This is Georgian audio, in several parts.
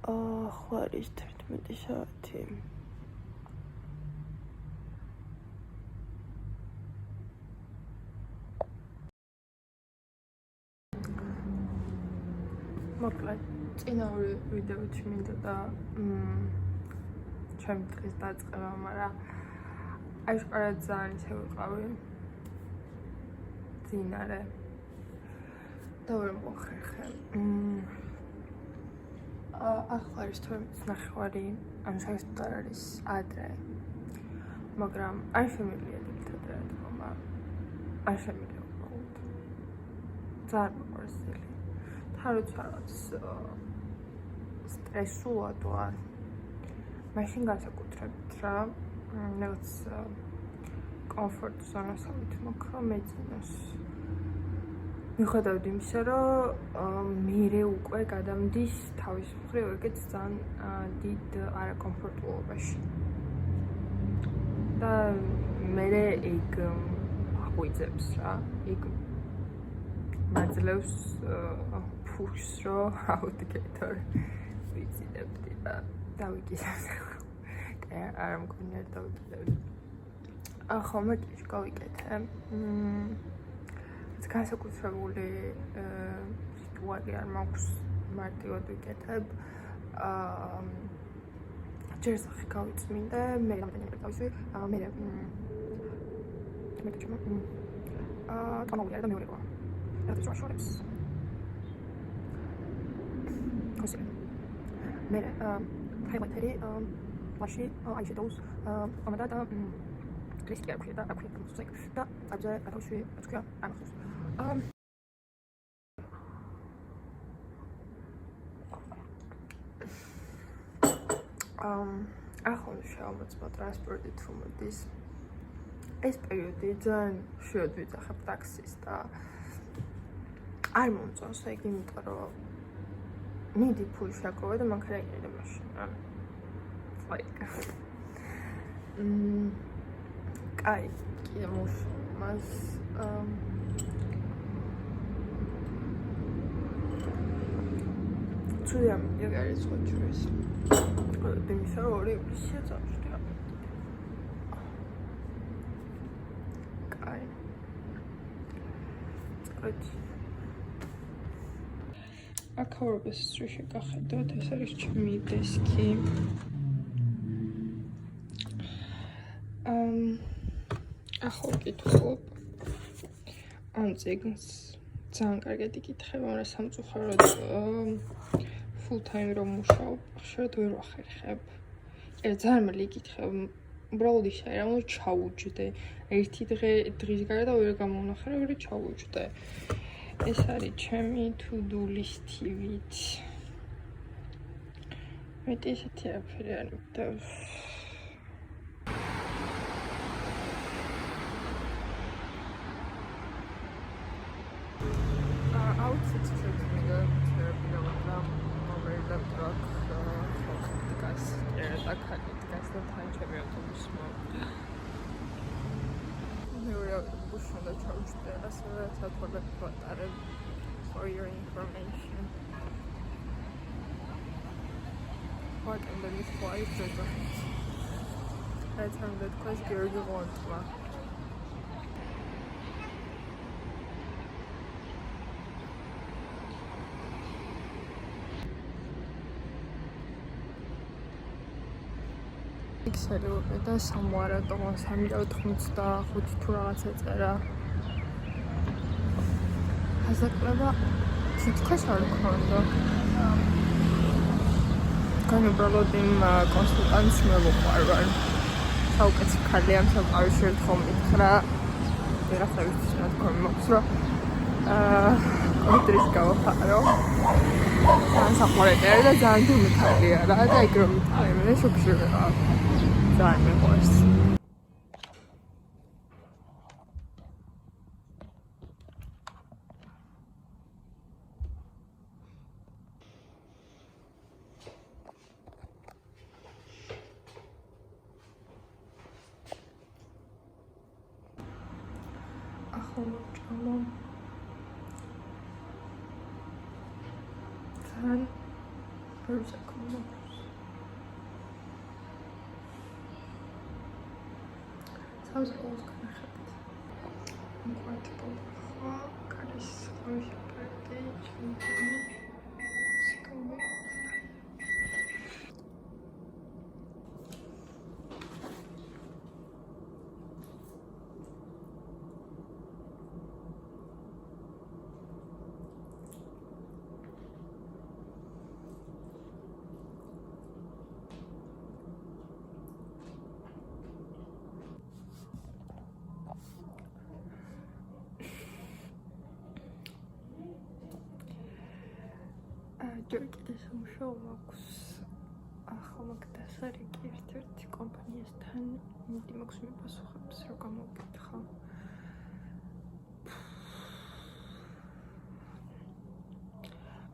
ახლა არის 11 საათი. მოკლედ, წინა ორი ვიდეოჩი მინდა და ჩემი დღის დაწყება, მაგრამ აიწყარად ძალიან ისე ვიყავი მძინარე და ვერ მოახერხე. ახლა არის 12:30, ანუ საერთოდ არ არის ადრე, მაგრამ არ შემიძლია დიდ ადრე ათქმა, არ შემიძლია უბრალოდ. ძალიან მოყვარს ძილი. როცა რაღაც სტრესულად ვარ, მაშინ განსაკუთრებით რა, რაღაც კომფორტ ზონას ავთმოქრო მეძინოს. მიუხედავად იმისა, რომ მერე უკვე გადამდის თავის მხრივ ეგეც ძალიან დიდ არაკომფორტულობაში. და მერე ეგ აღვიძებს რა, ეგ მაძლევს ფუშს, რომ აუდგეთო ვიციდებდი და დავიკისებდი. არ მგონია დავიკისებდი. ხოლმე კი გავიკეთე. განსაკუთრებული რიტუალი არ მაქვს, მარტივად ვიკეთებ. ჯერ სახე გავიწმინდე, მე რამდენიმე გავისვი, მე ტომაული და მეორე ყვა. რაც შორებს. Così. Bene, highlighter, lasci eyeshadows, omada da rischia qui da qui non so se da agge a uscire a scuola anche. ახლა შევამოწმოთ ტრანსპორტით რომ მოდის. ეს პერიოდი ძალიან შვიდ ვიძახებ ტაქსის და არ მომწონს ეგ, იმიტომ რომ მიდი ფული შეგოვა და მანქანა იყიდა მაშინა. კაი, კიდე მას ცუდია ეგ არის ხოჭრეს. იმისა რომ ორი ივლისია წავშტია. კაი. წავედი. აქაურობას რო შეგახედოთ, ეს არის ჩემი დესკი. ახლა ვკითხულობ ამ წიგნს. ძალიან კარგად იკითხება, მაგრამ სამწუხაროდ full time რომ მუშაობ, ხშირად ვერ ვახერხებ. ძალიან მალე იკითხებ, უბრალოდ ისე რა უნდა ჩაუჯდე. ერთი დღის გარდა ვერ გამოვნახე, რომ ვერ ჩაუჯდე. ეს არის ჩემი to-do list-ივით. მეტი ესეთი არაფერი არ მგდავს. Outfits შეგვიძლია და მომერდა ტრაქ ხალხს და ქალიტკას და თან ჩემი ავტობუსი მოვიდა. მეორე ავტობუსში უნდა ჩავჭდე, ასევე სათავეში ვატარებ for your information. What in the list flight records. That's how that class Georgi Vontla. Excellent. და somewhere to 385 თუ რაღაც ეწერა. ასაკლება თითქოს არ ქონდა. განუბრალოდ იმ კონსულტანტს მოვყვარვარ. საუკეთესო ქალია სამყაროში ერთხელ მითხრა. ვიღაცათვის რა თქმა უნდა მოხს რომ კომპიუტერის გავაფარო. ძალიან საყვარელია და ძალიან ძიმითალია რა და ეგ რომ მე შოქში ვიყავ. ძალიან მიყვარს. ვერ ვსაქმო. Sausage განახებთ. მკვეთრობა კარის ხმაში პარტი ჩემი სიკომი. ჯერ სამუშაო მაქვს ახალ მაგდასარიკი ერთ-ერთი კომპანიასთან იმედი მაქვს მიპასუხებს რომ გამოვკითხა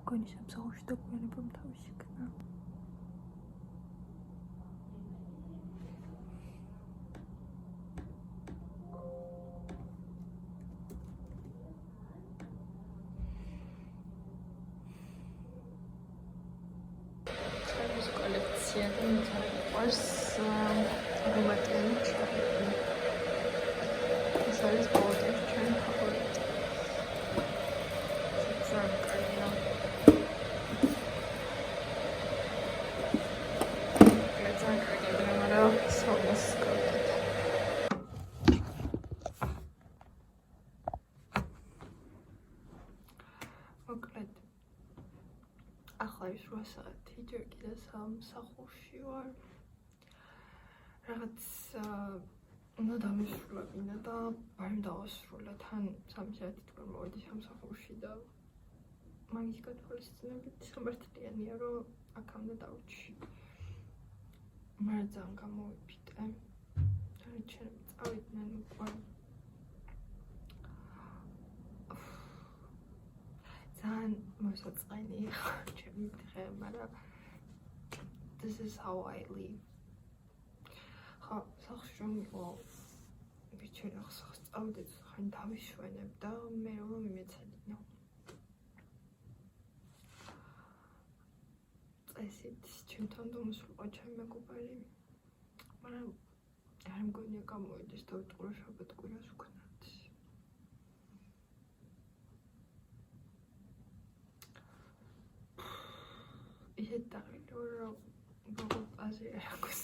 მგონი სამსახურში დაგვიანებამ თავისი იქნა коллекция was гуматен зараз буде чай фаворит царкарина царкарина мара соуска მოკლედ ახლა ის 8 საათი ჯერ კიდე სამსახურში ვარ რაღაც უნდა დამისრულებინა და ბარი დავასრულე თან 3 საათი თქვენ მოვედი სამსახურში და მაგის გათვალისწინებით სამართლიანია რომ აქამდე დავჭი მაგრამ ძალიან გამოვიფიტე დარჩენები წავიდნენ უკვე ძალიან მოსაწყენია ჩემი დღე, მაგრამ this is how I live. ხა, სახლში რომ იყო ბიჭერა ხსახს წავიდეთ, ხან დავიშვენებ და მე რომ მიმეცადინო. წესით ჩემთან დამოსულიყო ჩემი მეგობარი, მაგრამ არ მგონია გამოვიდეს და ვიტყურო შაბათ კვირას უკვე. ისეთ დაღილო რომ ბოგოტ აზია აქვს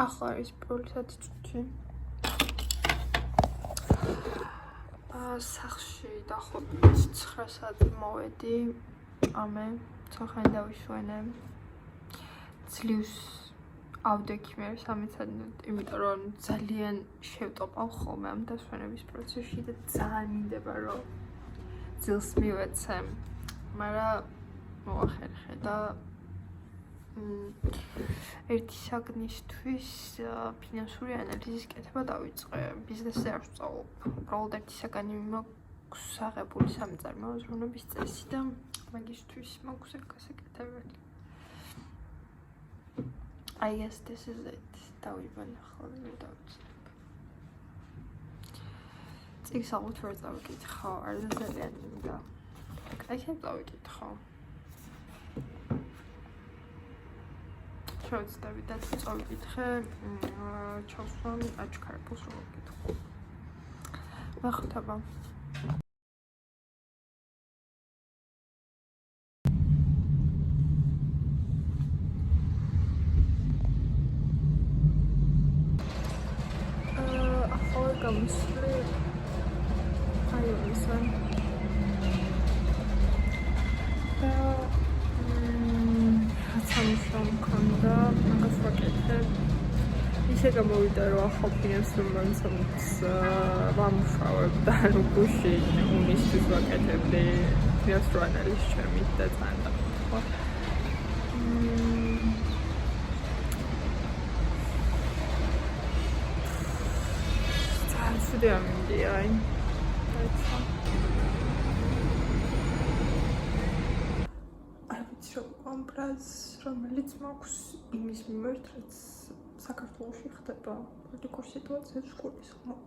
ახლა არის პირველი წუთი. სახლში დაახლოებით 9 საათი მოვედი. ამე ცოხანი დავიშვენე. ძლივს ავდექი მე 3 საათით, იმიტომ რომ ძალიან შევტოპავ ხოლმე ამ დასვენების პროცესში და ძალიან მინდება რომ ძილს მივეცე. მაგრამ მოახერხე და ერთი საგნისთვის ფინანსური ანალიზის კეთება დავიწყე. ბიზნესზე არ ვსწავლობ. უბრალოდ ერთი საგანი მაქვს აღებული სამწარმოო აზროვნების წესი და მაგისთვის მაქვს გასაკეთებელი. I guess this is it. დავიბან ახლა ვერ დავიწყებ. წიგს ალბათ ვერ დავიკითხავ, არ ძალიან მინდა. აი შენ დავიკითხავ. შევწდები და წავიკითხე ჩავსვამ აჩქარებულს რომ ვკითხო. მახტობა. ახალ გამოსვლი აიოსან და რაცამუშა მქონდა მაგას ვაკეთებ ისე გამოვიდა რომ ახალ ფილმს რომელსაც ვამუშავებ და ანუ გუში უნისთვის ვაკეთებდი ფილმს რო ანალიზ ჩემით და წანდა ხო Today I'm in the eye. That's all. I would show one plus from Litzmax in Miss Murtritz. საქართველოში ხდება პოლიტიკური სიტუაცია სკოლის ხმობ.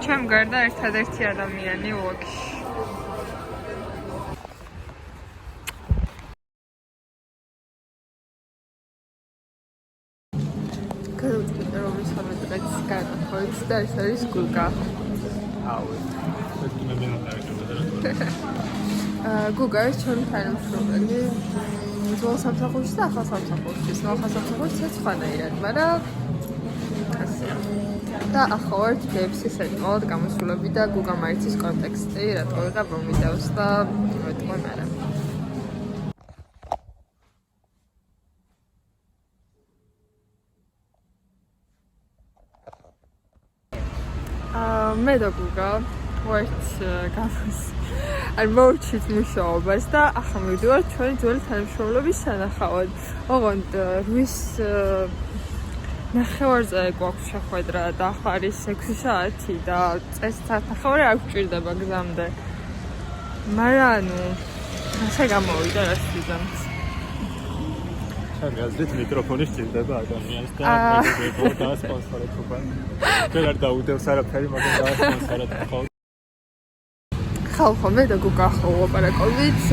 ჩემ გარდა ერთადერთი ადამიანი ოლქში. გადავწყვიტე რომ მესამე დღეს გადავხვით და ეს არის გუგა. გუგა არის ჩემი თანამშრომელი ძველ სამსახურში და ახალ სამსახურში. ახალ სამსახურში სხვანაირად, მაგრამ ასეა. და ახლა ვარ ჯგეიფსი საკმაოდ გამოსულები და გუგა მაიცის კონტექსტი, რატო ვიღებ რომ ვიდეოს და ვეთქვი მერე. მე და გუგა ვართ არ მოვჩით მუშაობას და ახლა მივდივართ ჩვენი ძველი თანამშრომლობის სანახავად. ოღონდ რვის ნახევარზე გვაქვს შეხვედრა და ახლა არის 6 საათი და წესსათნახევარი არ გვჭირდება გზამდე. მაგრამ ანუ ასე გამოვიდა რა ვიზამთ. ჩემი აზრით მიკროფონი სჭირდება ადამიანს და მე დაასპონსორებ უკვე. ვერ არ დაუდევს არაფერი, მაგრამ დაასპონსორებ ხო. ხალხო მე და გუგა ხო ვაპარაკობთ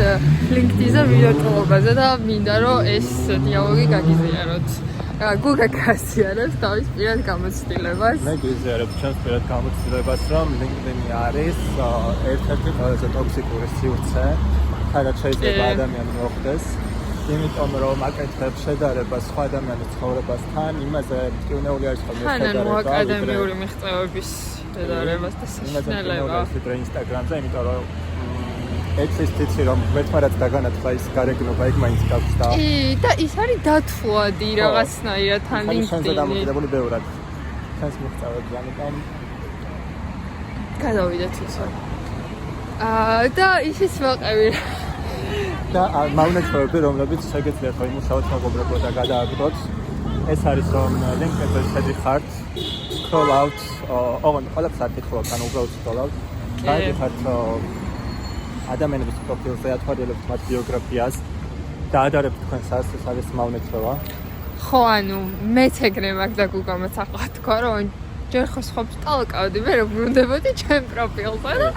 LinkedIn-ზე ვიდეოწყობაზე და მინდა რომ ეს დიალოგი გაგიზიაროთ. გუგა გასიარებს თავის პირად გამოცდილებას. მე გიზიარებ ჩემს პირად გამოცდილებას, რომ LinkedIn-ი არის ერთ-ერთი ყველაზე ტოქსიკური სივრცე, სადაც შეიძლება ადამიანი მოხვდეს. იმიტომ რომ აკეთებს შედარებას სხვა ადამიანის ცხოვრებასთან, იმაზე მტკივნეული არის ხოლმე შედარება. აკადემიური მიღწევების შედარებას და საშინელება. ვიდრე Instagram-ზე, იმიტომ რომ ეცის თიცი რომ მეტმარად დაგანათლა ის გარეგნობა იქ მაინც გაქვს და და ის არის დათვლადი რაღაცნაირად თან LinkedIn-ი. შენზე დამოკიდებული ბევრად. ჩვენს მიღწევებზე, ამიტომ გადავიდეთ ისე. და ისიც ვაყევი. და მავნეცებები, რომლებიც შეგეძლიათ რომ იმუშაოთ მეგობრებო და გადააგდოთ. ეს არის რომ LinkedIn-ზე შედიხართ, scroll out, ოღონდ ყველაფერს არ კითხულობთ, ანუ უბრალოდ scroll out. გადიხართ ადამიანების პროფილზე, ათვალიერებთ მათ ბიოგრაფიას და ადარებთ თქვენსას, ეს არის მავნეცება. ხო, ანუ მეც ეგრე მაქვს და გუგამაც ახლა თქვა რომ ჯერ ხო სხვა სტალკავდი, მე რომ ბრუნდებოდი ჩემ პროფილზე და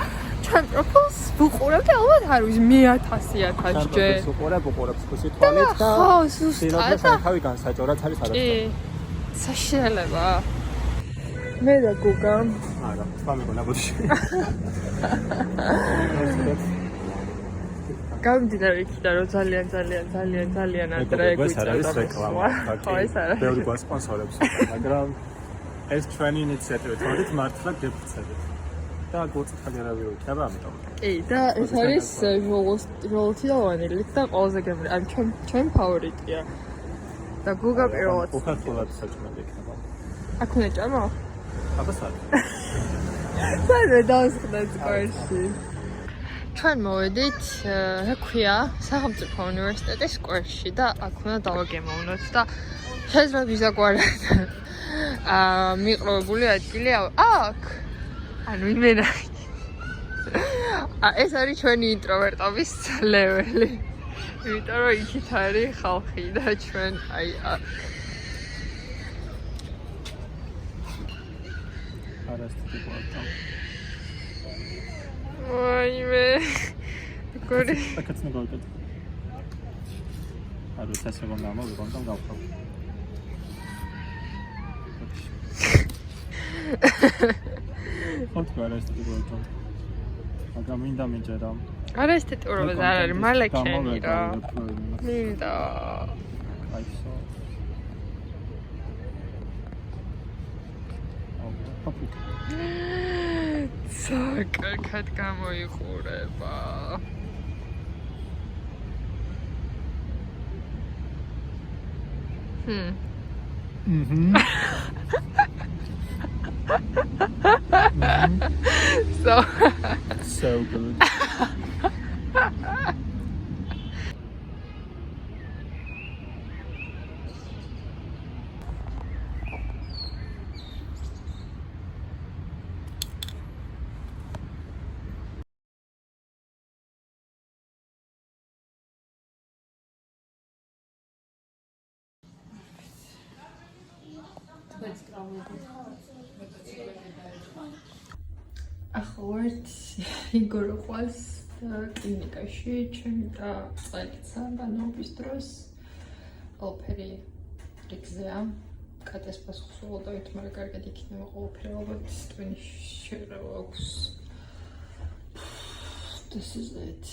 ჩემ პროფილს ვუყურებდი ალბათ არ ვიცი 1000-1000 ჯერ. უყურებს ხუსი თვალით და ხო, ზუსტად და თავი განსაჭო, რაც არის არასწორი. კი. საშინელება. მე და გუგა. არა, სხვა მეგონა ბოდიში. გამომდინარე იქიდან რომ ძალიან ადრე გვეცადა ეს რეკლამა. ხო, ეს არა. ბევრი გვასპონსორებს, მაგრამ ეს ჩვენი ინიციატივა თორედ მართლა გეფიცებით. და გოწითალი არავი იქნება ამიტომ. კი, და ეს არის ჟოლოთი და ვანილით და ყველაზე გემრიელი, ან ჩემ ფავორიტია. და გუგა პირველად. უხერხულად საჭმელი იქნება. აქ უნდა ჭამა? აბა სად? სანამ დავსხდეთ სკვერში. ჩვენ მოვედით, რა ქვია, სახელმწიფო უნივერსიტეტის სკვერში და აქ უნდა დავაგემოვნოთ და შეიძლება ვიზაგვარად მიყრობებული ადგილი აქ. ანუ იმენა. ეს არის ჩვენი ინტროვერტობის ლეველი. იმიტომ რომ იქით არის ხალხი და ჩვენ აი აქ. არასწორი ყავდა. ვაიმე. გორი. აკაცნა გავიკეთე. არ ვიცი ეს როგორ გამოვიყო და გავხავ. ხოთ გარესტიკულო. მაგრამ მინდა მიჯერა. არა ესთეტურობა არ არის, მალეკენი რა. მინდა. აიცო. საკაკად გამოიყურება. So good. ახლა იგორ ყავს კლინიკაში, ჩემი და წაიქცა და ნობის დროს ყველაფერი რიგზეა. კატეს პასუხს უღოდავით, მაგრამ კარგად იქნება ყველაფერი, ალბათ ტვინის შეგრევა აქვს. This is it.